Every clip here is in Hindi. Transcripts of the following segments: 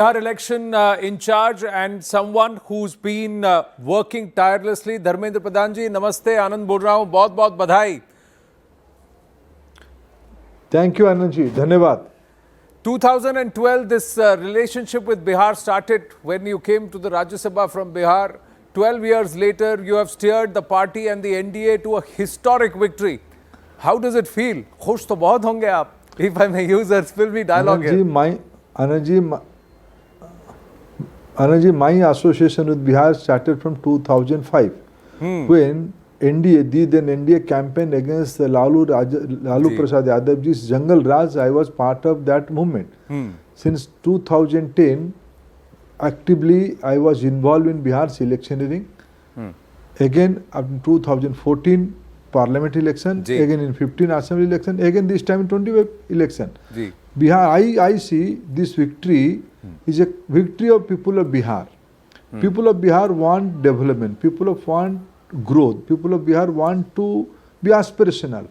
Our election in charge and someone who's been working tirelessly. Dharmendra Pradhan जी नमस्ते, आनंद बोल रहा हूँ, बहुत बहुत बधाई. थैंक यू आनंद जी, धन्यवाद. 2012 this relationship with Bihar started when you came to the Rajya Sabha from Bihar. 12 years later you have steered the party and the NDA to a historic victory. How does it feel? खुश तो बहुत होंगे आप, if I may use a filmy dialogue here. Anand ji, my association with Bihar started from 2005 when NDA campaign against the Lalu Prasad Yadav ji's Jungle Raj. I was part of that movement. Since 2010, actively I was involved in Bihar's electioneering. Again, up in 2014 Parliament election, again in 15 Assembly election, again this time in 25 election. Bihar, I see this victory is a victory of people of Bihar. People of Bihar want development. People of want growth. People of Bihar want to be aspirational.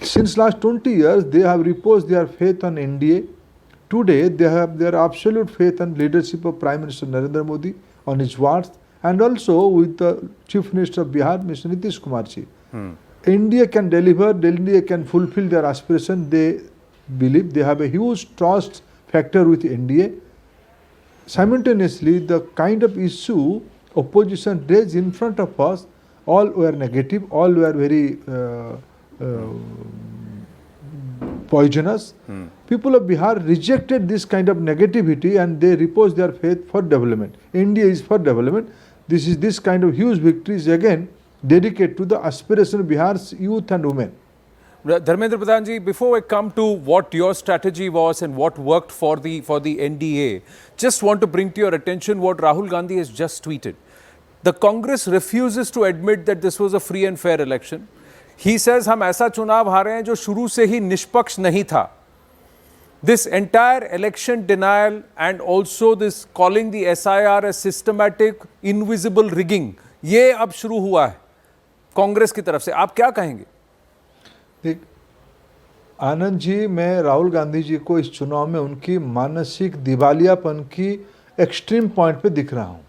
Since last 20 years, they have reposed their faith on NDA. Today, they have their absolute faith on leadership of Prime Minister Narendra Modi, on his words, and also with the Chief Minister of Bihar, Mr. Nitish Kumar ji. NDA can deliver, NDA can fulfill their aspiration. They believe they have a huge trust factor with NDA. Simultaneously, the kind of issue opposition raised in front of us, all were negative, all were very poisonous. People of Bihar rejected this kind of negativity and they reposed their faith for development. NDA is for development. This kind of huge victory is again dedicated to the aspiration of Bihar's youth and women. Dharmendra Pradhan ji, before I come to what your strategy was and what worked for the NDA, just want to bring to your attention what Rahul Gandhi has just tweeted. The Congress refuses to admit that this was a free and fair election. He says हम ऐसा चुनाव हारे हैं जो शुरू से ही निष्पक्ष नहीं था. This entire election denial and also this calling the SIR as systematic invisible rigging, ये अब शुरू हुआ है कांग्रेस की तरफ से. आप क्या कहेंगे? आनंद जी, मैं राहुल गांधी जी को इस चुनाव में उनकी मानसिक दिवालियापन की एक्सट्रीम पॉइंट पे दिख रहा हूं.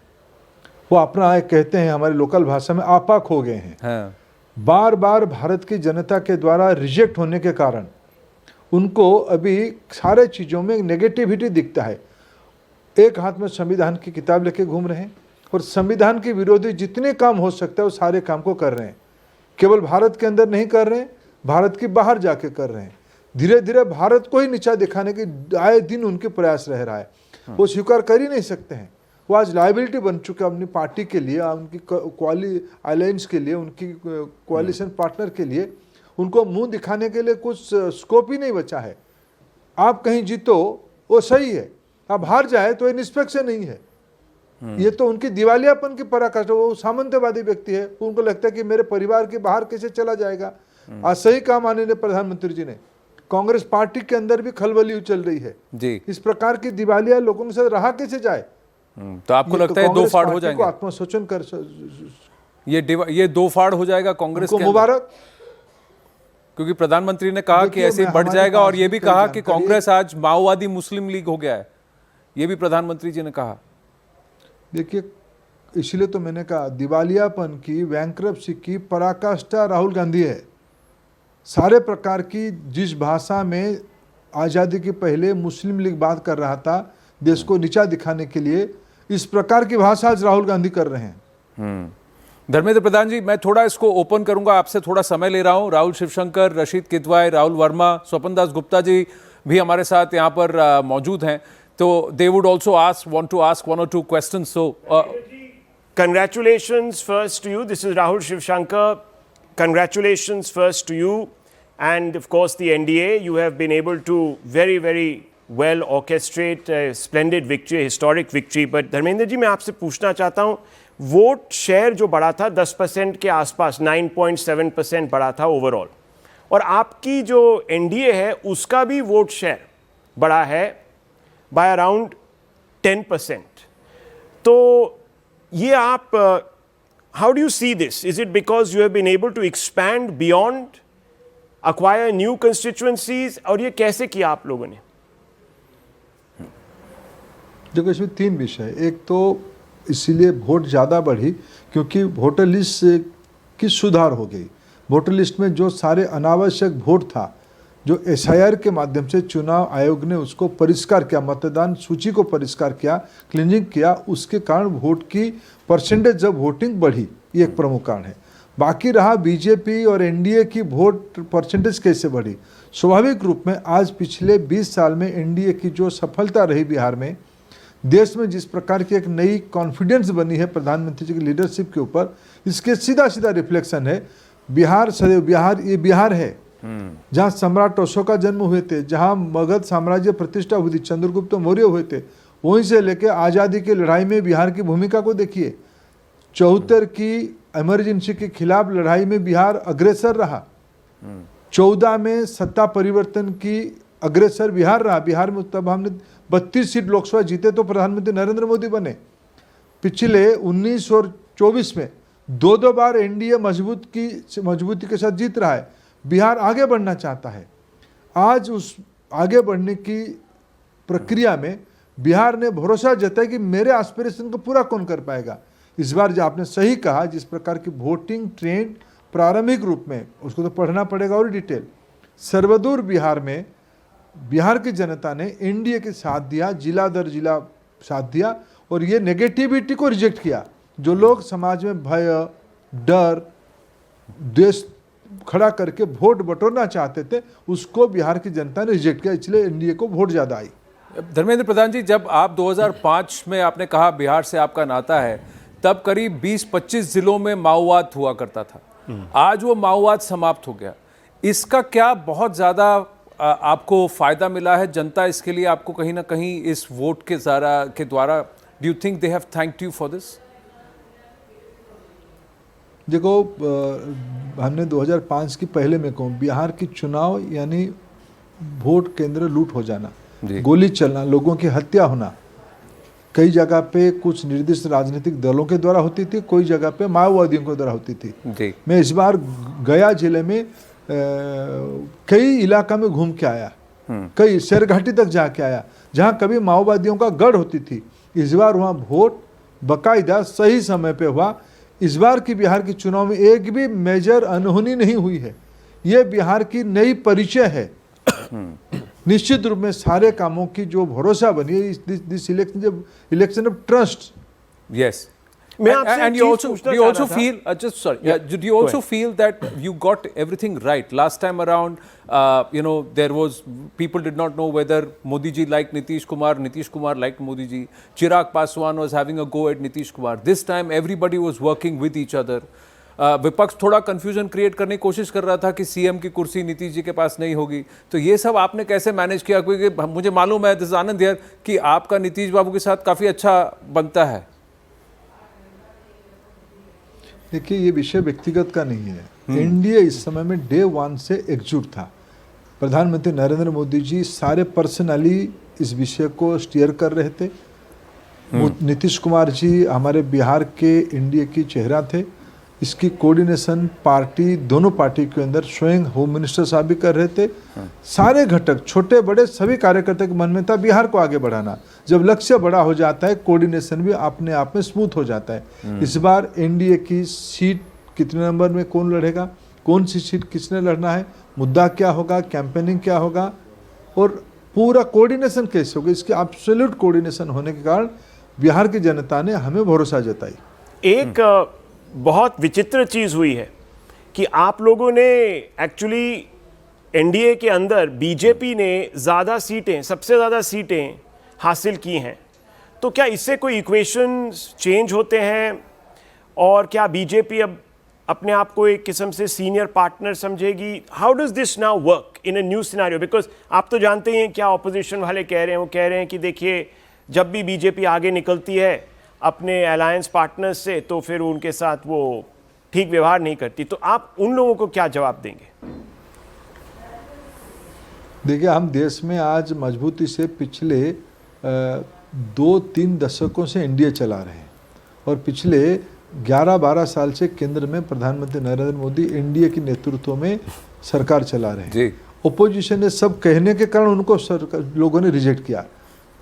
वो अपना कहते हैं हमारी लोकल भाषा में आपाक हो गए हैं. बार बार भारत की जनता के द्वारा रिजेक्ट होने के कारण उनको अभी सारे चीज़ों में नेगेटिविटी दिखता है. एक हाथ में संविधान की किताब लेके घूम रहे हैं और संविधान के विरोधी जितने काम हो सकता है वो सारे काम को कर रहे हैं. केवल भारत के अंदर नहीं कर रहे हैं, भारत के बाहर जाके कर रहे हैं. धीरे धीरे भारत को ही नीचा दिखाने की आए दिन उनके प्रयास रह रहा है. वो स्वीकार कर ही नहीं सकते हैं. वो आज लायबिलिटी बन चुके हैं अपनी पार्टी के लिए, उनकी अलायंस के लिए, उनकी कोalition पार्टनर के लिए. उनको मुंह दिखाने के लिए कुछ स्कोप ही नहीं बचा है. आप कहीं जीतो वो सही है, आप हार जाए तो ये निष्पक्ष नहीं है. ये तो उनकी दिवालियापन की पराकाष्ठा. वो सामंतवादी व्यक्ति है, उनको लगता है कि मेरे परिवार के बाहर कैसे चला जाएगा. आज सही काम माननीय प्रधानमंत्री जी ने, कांग्रेस पार्टी के अंदर भी खलबली चल रही है जी. इस प्रकार की दिवालिया लोगों के साथ रहा कैसे जाए. तो आपको लगता है दो फाड़ हो जाएंगे? आत्मसोचन कर ये दो फाड़ हो जाएगा कांग्रेस के मुबारक, क्योंकि प्रधानमंत्री ने कहा कि ऐसे बढ़ जाएगा और ये भी कहा कि कांग्रेस आज माओवादी मुस्लिम लीग हो गया है. ये भी प्रधानमंत्री जी ने कहा. देखिए, इसलिए तो मैंने कहा दिवालियापन की, बैंक्रप्सी की पराकाष्ठा राहुल गांधी है. सारे प्रकार की जिस भाषा में आज़ादी के पहले मुस्लिम लीग बात कर रहा था देश को नीचा दिखाने के लिए, इस प्रकार की भाषा आज राहुल गांधी कर रहे हैं. धर्मेंद्र प्रधान जी, मैं थोड़ा इसको ओपन करूंगा, आपसे थोड़ा समय ले रहा हूं. राहुल शिवशंकर, रशीद किदवाई, राहुल वर्मा, स्वपन दास गुप्ता जी भी हमारे साथ यहाँ पर मौजूद हैं. तो they would also want to ask one or two questions. So, congratulations first to you. This is Rahul Shivshankar. Congratulations first to you, and of course the NDA. You have been able to very, very well orchestrate a splendid victory, a historic victory. But Dharmendra ji, मैं आपसे पूछना चाहता हूँ, वोट शेयर जो बढ़ा था 10% के आसपास, 9.7% बढ़ा था ओवरऑल, और आपकी जो NDA है उसका भी वोट शेयर बढ़ा है by around 10%. तो ये आप how do you see this? Is it because you have been able to expand beyond, acquire new constituencies, और ये कैसे किया आप लोगों ने? देखो इसमें तीन विषय, एक तो इसीलिए वोट ज़्यादा बढ़ी क्योंकि वोटर लिस्ट की सुधार हो गई। वोटर लिस्ट में जो सारे अनावश्यक वोट था, जो एसआईआर के माध्यम से चुनाव आयोग ने उसको परिष्कार किया, मतदान सूची को परिष्कार किया, क्लीनिंग किया, उसके कारण वोट की परसेंटेज जब वोटिंग बढ़ी, ये एक प्रमुख कारण है। बाकी रहा बीजेपी और एनडीए की वोट परसेंटेज कैसे बढ़ी। स्वाभाविक रूप में आज पिछले 20 साल में एनडीए की जो सफलता रही बिहार में, देश में जिस प्रकार की एक नई कॉन्फिडेंस बनी है प्रधानमंत्री जी की लीडरशिप के ऊपर, इसके सीधा सीधा रिफ्लेक्शन है। बिहार सदैव बिहार, ये बिहार है जहाँ सम्राट अशोक का जन्म हुए थे, जहाँ मगध साम्राज्य प्रतिष्ठा हुई थी, चंद्रगुप्त मौर्य हुए थे, वहीं से लेकर आज़ादी की लड़ाई में बिहार की भूमिका को देखिए। 74 की इमरजेंसी के खिलाफ लड़ाई में बिहार अग्रसर रहा। 14 में सत्ता परिवर्तन की अग्रसर बिहार रहा। बिहार में तब हमने 32 सीट लोकसभा जीते तो प्रधानमंत्री नरेंद्र मोदी बने। पिछले 19 और 24 में दो बार एनडीए मजबूती के साथ जीत रहा है। बिहार आगे बढ़ना चाहता है। आज उस आगे बढ़ने की प्रक्रिया में बिहार ने भरोसा जताया कि मेरे एस्पिरेशन को पूरा कौन कर पाएगा। इस बार जो आपने सही कहा, जिस प्रकार की वोटिंग ट्रेंड प्रारंभिक रूप में, उसको तो पढ़ना पड़ेगा और डिटेल। सर्वदूर बिहार में बिहार की जनता ने एनडीए के साथ दिया, जिला दर जिला साथ दिया, और ये नेगेटिविटी को रिजेक्ट किया। जो लोग समाज में भय, डर, द्वेष खड़ा करके वोट बटोरना चाहते थे, उसको बिहार की जनता ने रिजेक्ट किया, इसलिए एनडीए को वोट ज़्यादा आई। धर्मेंद्र प्रधान जी, जब आप 2005 में आपने कहा बिहार से आपका नाता है, तब करीब 20-25 जिलों में माओवाद हुआ करता था। आज वो माओवाद समाप्त हो गया। इसका क्या बहुत ज़्यादा आपको फ़ायदा मिला है? जनता इसके लिए आपको कहीं ना कहीं इस वोट के द्वारा, do you think they have thanked you for this? देखो, हमने 2005 की पहले में कहूँ, बिहार की चुनाव यानी वोट केंद्र लूट हो जाना, गोली चलना, लोगों की हत्या होना। कई जगह पे कुछ निर्दिष्ट राजनीतिक दलों के द्वारा होती थी, कोई जगह पे माओवादियों के द्वारा होती थी। जी। मैं इस बार गया जिले में कई इलाका में घूम के आया, कई शेरघाटी तक जाके आया, जहाँ कभी माओवादियों का गढ़ होती थी। इस बार वहाँ वोट बाकायदा सही समय पे हुआ। इस बार की बिहार की चुनाव में एक भी मेजर अनहोनी नहीं हुई है। ये बिहार की नई परिचय है। निश्चित रूप में सारे कामों की जो भरोसा बनी है, this election of trust. Yes. मैं आपसे And you also feel just sorry, do you also feel that you got everything right last time around? There was people did not know whether Modi ji liked Nitish Kumar liked Modi ji. Chirag Paswan was having a go at Nitish Kumar. This time everybody was working with each other. विपक्ष थोड़ा कंफ्यूजन क्रिएट करने की कोशिश कर रहा था कि सीएम की कुर्सी नीतीश जी के पास नहीं होगी। तो ये सब आपने कैसे मैनेज किया? क्योंकि मुझे मालूम है, दिस इज आनंद हियर, कि आपका नीतीश बाबू के साथ काफी अच्छा बनता है। देखिए, ये विषय व्यक्तिगत का नहीं है। एनडीए इस समय में डे 1 से एकजुट था। प्रधानमंत्री नरेंद्र मोदी जी सारे पर्सनली इस विषय को स्टीयर कर रहे थे। नीतीश कुमार जी हमारे बिहार के एनडीए की चेहरा थे। इसकी कोऑर्डिनेशन पार्टी, दोनों पार्टी के अंदर स्वयं होम मिनिस्टर साहब भी कर रहे थे। सारे घटक, छोटे बड़े सभी कार्यकर्ता के मन में था बिहार को आगे बढ़ाना। जब लक्ष्य बड़ा हो जाता है, कोऑर्डिनेशन भी अपने आप में स्मूथ हो जाता है। इस बार एनडीए की सीट कितने नंबर में कौन लड़ेगा, कौन सी सीट किसने लड़ना है, मुद्दा क्या होगा, कैंपेनिंग क्या होगा, और पूरा कोऑर्डिनेशन कैसे होगा, इसकी एब्सोल्यूट कोऑर्डिनेशन होने के कारण बिहार की जनता ने हमें भरोसा जताई। एक बहुत विचित्र चीज़ हुई है कि आप लोगों ने एक्चुअली एनडीए के अंदर बीजेपी ने ज़्यादा सीटें, सबसे ज़्यादा सीटें हासिल की हैं। तो क्या इससे कोई इक्वेशन चेंज होते हैं, और क्या बीजेपी अब अपने आप को एक किस्म से सीनियर पार्टनर समझेगी? How does this now work in a new scenario? Because आप तो जानते ही हैं क्या ऑपोजिशन वाले कह रहे हैं। वो कह रहे हैं कि देखिए, जब भी बीजेपी आगे निकलती है अपने अलायंस पार्टनर्स से, तो फिर उनके साथ वो ठीक व्यवहार नहीं करती। तो आप उन लोगों को क्या जवाब देंगे? देखिए, हम देश में आज मजबूती से पिछले 2-3 दशकों से एनडीए चला रहे हैं, और पिछले 11-12 साल से केंद्र में प्रधानमंत्री नरेंद्र मोदी एनडीए के नेतृत्व में सरकार चला रहे हैं। ओपोजिशन ने सब कहने के कारण उनको लोगों ने रिजेक्ट किया।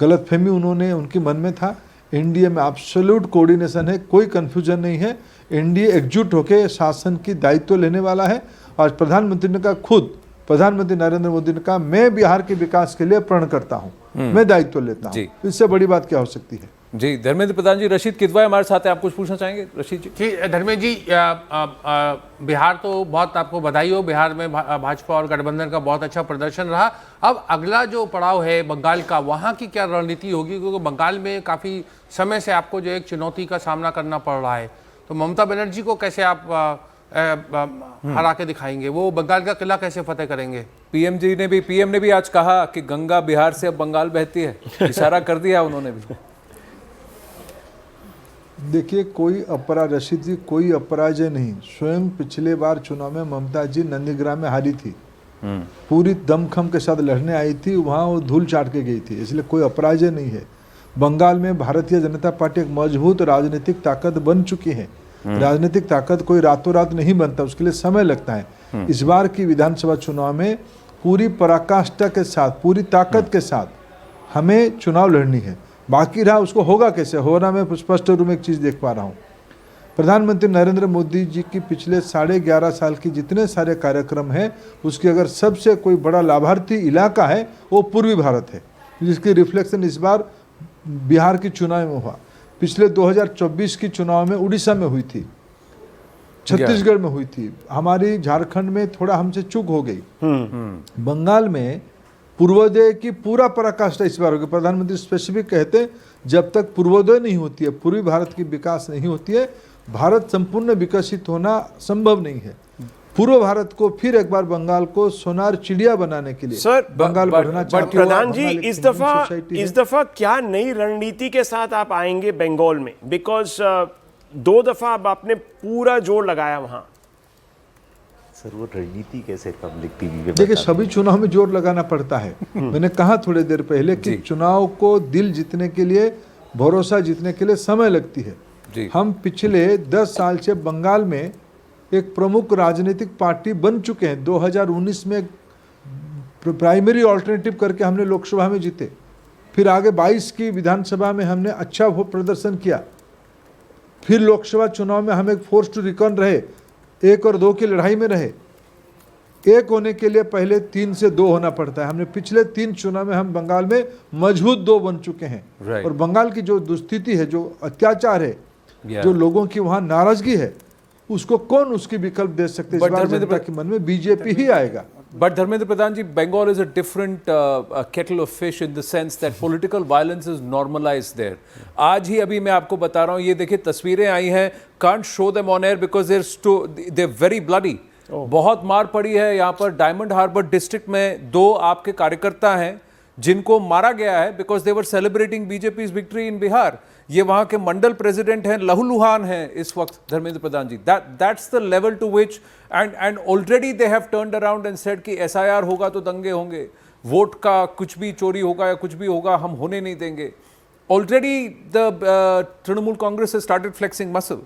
गलतफहमी उन्होंने उनके मन में था। एनडीए में एब्सोल्यूट कोऑर्डिनेशन है, कोई कन्फ्यूजन नहीं है। एनडीए एकजुट होकर शासन की दायित्व लेने वाला है। और प्रधानमंत्री ने कहा, खुद प्रधानमंत्री नरेंद्र मोदी ने कहा, मैं बिहार के विकास के लिए प्रण करता हूँ, मैं दायित्व लेता हूँ। इससे बड़ी बात क्या हो सकती है? जी धर्मेंद्र प्रधान जी, रशीद किदवाई हमारे साथ है, आप कुछ पूछना चाहेंगे रशीद जी? जी धर्मेंद्र जी, बिहार तो बहुत आपको बधाई हो, बिहार में भाजपा और गठबंधन का बहुत अच्छा प्रदर्शन रहा। अब अगला जो पड़ाव है बंगाल का, वहाँ की क्या रणनीति होगी? क्योंकि बंगाल में काफ़ी समय से आपको जो एक चुनौती का सामना करना पड़ रहा है, तो ममता बनर्जी को कैसे आप हरा के दिखाएंगे? वो बंगाल का किला कैसे फतेह करेंगे? पीएम ने भी आज कहा कि गंगा बिहार से अब बंगाल बहती है, इशारा कर दिया उन्होंने भी। देखिए, कोई अपराध, रशीद जी, कोई अपराजय नहीं। स्वयं पिछले बार चुनाव में ममता जी नंदीग्राम में हारी थी, पूरी दमखम के साथ लड़ने आई थी, वहाँ वो धूल चाट के गई थी, इसलिए कोई अपराजय नहीं है। बंगाल में भारतीय जनता पार्टी एक मजबूत राजनीतिक ताकत बन चुकी है। राजनीतिक ताकत कोई रातों रात नहीं बनता, उसके लिए समय लगता है। इस बार की विधानसभा चुनाव में पूरी पराकाष्ठा के साथ, पूरी ताकत के साथ हमें चुनाव लड़नी है। बाकी रहा उसको होगा कैसे, होना मैं स्पष्ट रूप में एक चीज़ देख पा रहा हूँ। प्रधानमंत्री नरेंद्र मोदी जी की पिछले 11.5 साल की जितने सारे कार्यक्रम हैं, उसके अगर सबसे कोई बड़ा लाभार्थी इलाका है वो पूर्वी भारत है, जिसकी रिफ्लेक्शन इस बार बिहार की चुनाव में हुआ। पिछले 2024 की चुनाव में उड़ीसा में हुई थी, छत्तीसगढ़ में हुई थी, हमारी झारखंड में थोड़ा हमसे चूक हो गई। बंगाल में पूर्वोदय की पूरा पराकाष्ठा इस बार होगी। प्रधानमंत्री स्पेसिफिक कहते हैं, जब तक पूर्वोदय नहीं होती है, पूर्वी भारत की विकास नहीं होती है, भारत संपूर्ण विकसित होना संभव नहीं है। पूर्व भारत को फिर एक बार बंगाल को सोनार चिड़िया बनाने के लिए सर बंगाल बढ़ना चाहते हैं। प्रधान जी, इस दफा क्या नई रणनीति के साथ आप आएंगे बंगाल में? बिकॉज 2 दफा अब आपने पूरा जोर लगाया वहां। सर वो रणनीति कैसे पब्लिक टीवी पे? देखिए, सभी चुनाव में जोर लगाना पड़ता है। मैंने कहा थोड़ी देर पहले कि चुनाव को दिल जीतने के लिए, भरोसा जीतने के लिए समय लगती है। हम पिछले 10 साल से बंगाल में एक प्रमुख राजनीतिक पार्टी बन चुके हैं। 2019 में प्राइमरी ऑल्टरनेटिव करके हमने लोकसभा में जीते, फिर आगे 22 की विधानसभा में हमने अच्छा प्रदर्शन किया, फिर लोकसभा चुनाव में हम एक फोर्स टू रिकॉन रहे, 1 और 2 की लड़ाई में रहे। 1 होने के लिए पहले 3 से 2 होना पड़ता है। हमने पिछले 3 चुनाव में हम बंगाल में मजबूत 2 बन चुके हैं। और बंगाल की जो दुस्थिति है, जो अत्याचार है, जो लोगों की वहाँ नाराजगी है, उसको कौन उसकी विकल्प दे सकते हैं? इस बार जनता के मन में बीजेपी ही आएगा। But Dharmendra Pradhan ji, Bengal is a different kettle of fish in the sense that political violence is normalized there. आज ही अभी मैं आपको बता रहा हूँ, ये देखिए तस्वीरें आई हैं, can't show them on air because they're very bloody. बहुत मार पड़ी है यहाँ पर। डायमंड हार्बर डिस्ट्रिक्ट में 2 आपके कार्यकर्ता हैं जिनको मारा गया है because they were celebrating BJP victory in Bihar. ये वहाँ के मंडल प्रेसिडेंट हैं, लहूलुहान हैं इस वक्त, Dharmendra Pradhan ji. That's the level to which and already they have turned around and said कि एसआईआर होगा तो दंगे होंगे, वोट का कुछ भी चोरी होगा या कुछ भी होगा हम होने नहीं देंगे। Already the Trinamool Congress has started flexing muscle.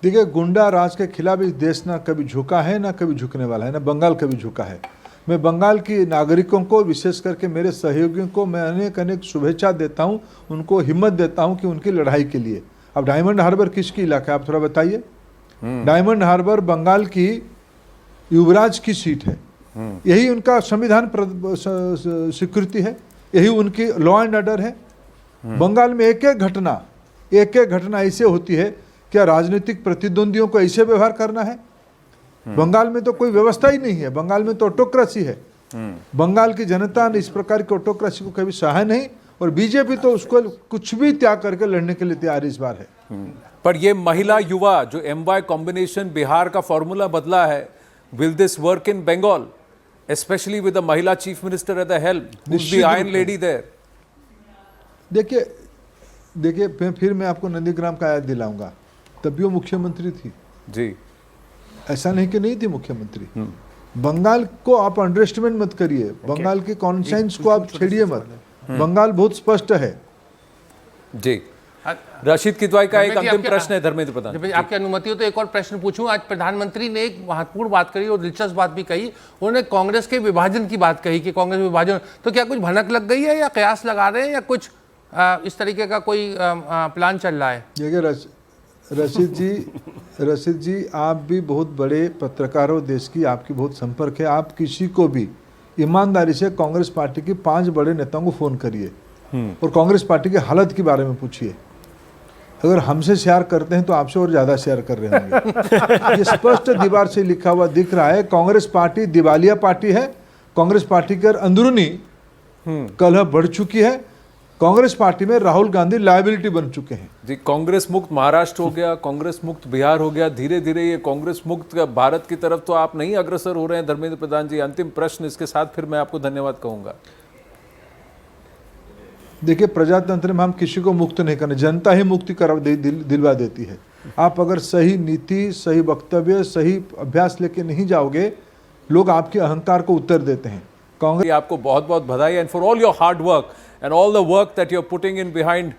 देखिए, गुंडा राज के खिलाफ इस देश ना कभी झुका है, ना कभी झुकने वाला है, ना बंगाल कभी झुका है। मैं बंगाल की नागरिकों को, विशेष करके मेरे सहयोगियों को मैं अनेक शुभेच्छा देता हूं, उनको हिम्मत देता हूं कि उनकी लड़ाई के लिए। अब डायमंड हार्बर किसकी इलाका है, आप थोड़ा बताइए। डायमंड हार्बर बंगाल की युवराज की सीट है, यही उनका संविधान स्वीकृति है, यही उनकी लॉ एंड ऑर्डर है। बंगाल में एक एक घटना ऐसे होती है। क्या राजनीतिक प्रतिद्वंदियों को ऐसे व्यवहार करना है? बंगाल में तो कोई व्यवस्था ही नहीं है, बंगाल में तो ऑटोक्रेसी है। बंगाल की जनता ने इस प्रकार की ऑटोक्रेसी को कभी सहा नहीं, और बीजेपी तो उसको कुछ भी त्याग करके लड़ने के लिए तैयार इस बार है। पर ये महिला युवा जो MY कॉम्बिनेशन बिहार का फॉर्मूला बदला है, will this work in Bengal specially with the mahila chief minister at the help, the iron lady there? देखिए फिर मैं आपको नंदीग्राम का याद दिलाऊंगा, तब भी वो मुख्यमंत्री थी जी, ऐसा नहीं कि नहीं थी मुख्यमंत्री। बंगाल को आप अंडरएस्टिमेट मत करिए, बंगाल की कॉन्साइंस को आप छेड़िए मत। बंगाल बहुत स्पष्ट है जी। राशिद किदवाई का एक धर्मेंद्र जी, अंतिम आपके- प्रश्न है धर्मेंद्र प्रधान। जब आपकी अनुमति हो तो एक और प्रश्न पूछूं। आज प्रधानमंत्री ने एक महत्वपूर्ण बात कही और दिलचस्प बात भी कही। उन्होंने कांग्रेस के विभाजन की बात कही कि कांग्रेस विभाजन, तो क्या कुछ भनक लग गई है या कयास लगा रहे हैं या कुछ इस तरीके का कोई प्लान चल रहा है? देखिए रशीद जी आप भी बहुत बड़े पत्रकार हो, देश की आपकी बहुत संपर्क है। आप किसी को भी ईमानदारी से कांग्रेस पार्टी के 5 बड़े नेताओं को फ़ोन करिए और कांग्रेस पार्टी की हालत के बारे में पूछिए। अगर हमसे शेयर करते हैं तो आपसे और ज़्यादा शेयर कर रहे होंगे। ये स्पष्ट दीवार से लिखा हुआ दिख रहा है, कांग्रेस पार्टी दिवालिया पार्टी है। कांग्रेस पार्टी के अंदरूनी कलह बढ़ चुकी है। कांग्रेस पार्टी में राहुल गांधी लायबिलिटी बन चुके हैं। जी, कांग्रेस मुक्त महाराष्ट्र हो गया, कांग्रेस मुक्त बिहार हो गया, धीरे धीरे ये कांग्रेस मुक्त भारत की तरफ तो आप नहीं अग्रसर हो रहे हैं धर्मेंद्र प्रधान जी। अंतिम प्रश्न इसके साथ फिर मैं आपको धन्यवाद कहूंगा। देखिए प्रजातंत्र में हम किसी को मुक्त नहीं करने, जनता ही मुक्ति दिलवा देती है। आप अगर सही नीति, सही वक्तव्य, सही अभ्यास लेके नहीं जाओगे, लोग आपके अहंकार को उत्तर देते हैं। कांग्रेस आपको बहुत बहुत बधाई and for all your hard work and all the work that you're putting in behind.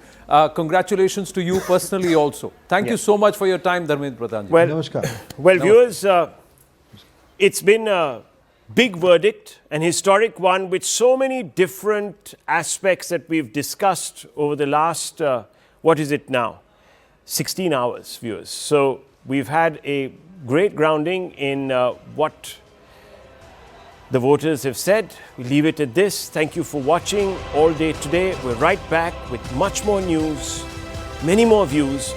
Congratulations to you personally also. Thank you so much for your time, Dharmendra Pradhan ji. Well, नमस्कार। well, viewers, it's been a big verdict, an historic one with so many different aspects that we've discussed over the last, what is it now? 16 hours, viewers. So we've had a great grounding in what the voters have said. We leave it at this. Thank you for watching all day today. We're right back with much more news, many more views